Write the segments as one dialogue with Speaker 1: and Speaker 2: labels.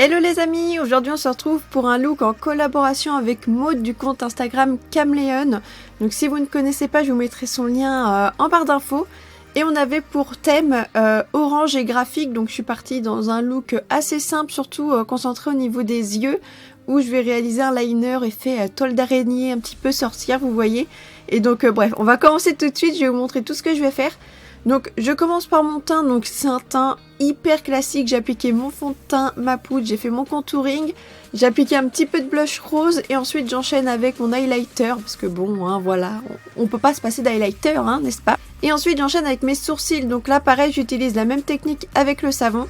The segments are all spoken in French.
Speaker 1: Hello les amis, aujourd'hui on se retrouve pour un look en collaboration avec Maud du compte Instagram Camléon. Donc si vous ne connaissez pas, je vous mettrai son lien en barre d'infos. Et on avait pour thème orange et graphique, donc je suis partie dans un look assez simple, surtout concentré au niveau des yeux, où je vais réaliser un liner effet toile d'araignée, un petit peu sorcière, vous voyez. Et donc bref, on va commencer tout de suite, je vais vous montrer tout ce que je vais faire. Donc je commence par mon teint, donc c'est un teint hyper classique, j'ai appliqué mon fond de teint, ma poudre, j'ai fait mon contouring, j'ai appliqué un petit peu de blush rose et ensuite j'enchaîne avec mon highlighter, parce que bon, hein, voilà, on peut pas se passer d'highlighter, hein, n'est-ce pas? Et ensuite j'enchaîne avec mes sourcils, donc là pareil j'utilise la même technique avec le savon.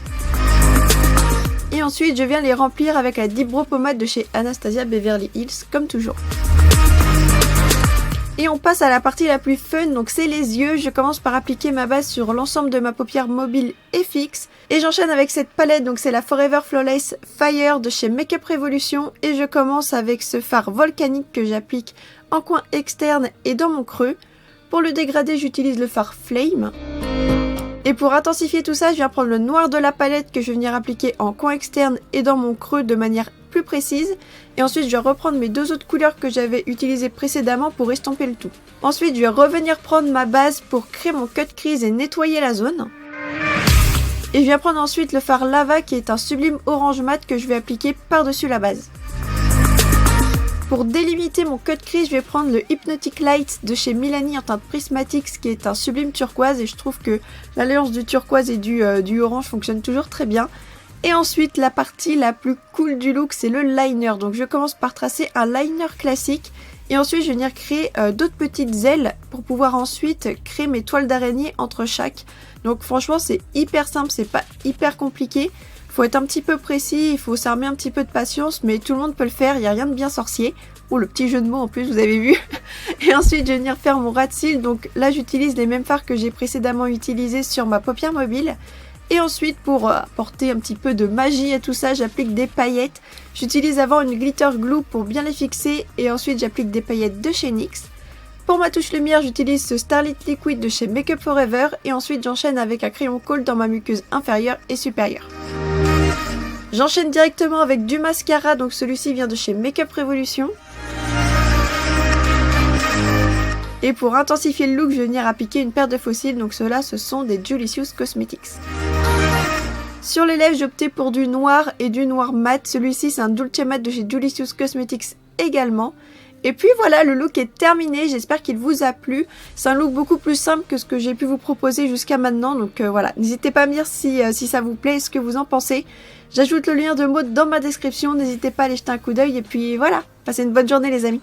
Speaker 1: Et ensuite je viens les remplir avec la Deep Brow Pommade de chez Anastasia Beverly Hills, comme toujours. Et on passe à la partie la plus fun, donc c'est les yeux. Je commence par appliquer ma base sur l'ensemble de ma paupière mobile et fixe. Et j'enchaîne avec cette palette, donc c'est la Forever Flawless Fire de chez Makeup Revolution. Et je commence avec ce fard volcanique que j'applique en coin externe et dans mon creux. Pour le dégradé, j'utilise le fard Flame. Et pour intensifier tout ça, je viens prendre le noir de la palette que je vais venir appliquer en coin externe et dans mon creux de manière plus précise. Et ensuite, je vais reprendre mes deux autres couleurs que j'avais utilisées précédemment pour estomper le tout. Ensuite, je vais revenir prendre ma base pour créer mon cut crease et nettoyer la zone. Et je viens prendre ensuite le fard Lava qui est un sublime orange mat que je vais appliquer par-dessus la base. Pour délimiter mon cut crease, je vais prendre le Hypnotic Light de chez Milani en teinte Prismatics qui est un sublime turquoise et je trouve que l'alliance du turquoise et du orange fonctionne toujours très bien. Et ensuite, la partie la plus cool du look, c'est le liner. Donc je commence par tracer un liner classique et ensuite je vais venir créer d'autres petites ailes pour pouvoir ensuite créer mes toiles d'araignée entre chaque. Donc franchement, c'est hyper simple, c'est pas hyper compliqué. Faut être un petit peu précis, il faut s'armer un petit peu de patience, mais tout le monde peut le faire, il n'y a rien de bien sorcier. Oh, le petit jeu de mots en plus, vous avez vu. Et ensuite, je vais venir faire mon ras de cils. Donc là, j'utilise les mêmes fards que j'ai précédemment utilisés sur ma paupière mobile. Et ensuite, pour apporter un petit peu de magie à tout ça, j'applique des paillettes. J'utilise avant une glitter glue pour bien les fixer. Et ensuite, j'applique des paillettes de chez NYX. Pour ma touche lumière, j'utilise ce Starlit Liquid de chez Makeup Forever. Et ensuite, j'enchaîne avec un crayon colle dans ma muqueuse inférieure et supérieure. J'enchaîne directement avec du mascara, donc celui-ci vient de chez Makeup Revolution. Et pour intensifier le look, je vais venir appliquer une paire de faux cils, donc ceux-là, ce sont des Julicious Cosmetics. Sur les lèvres, j'ai opté pour du noir et du noir mat. Celui-ci, c'est un Dulce Matte de chez Julicious Cosmetics également. Et puis voilà, le look est terminé, j'espère qu'il vous a plu. C'est un look beaucoup plus simple que ce que j'ai pu vous proposer jusqu'à maintenant. Donc voilà, n'hésitez pas à me dire si ça vous plaît et ce que vous en pensez. J'ajoute le lien de Maud dans ma description, n'hésitez pas à aller jeter un coup d'œil. Et puis voilà, passez une bonne journée les amis.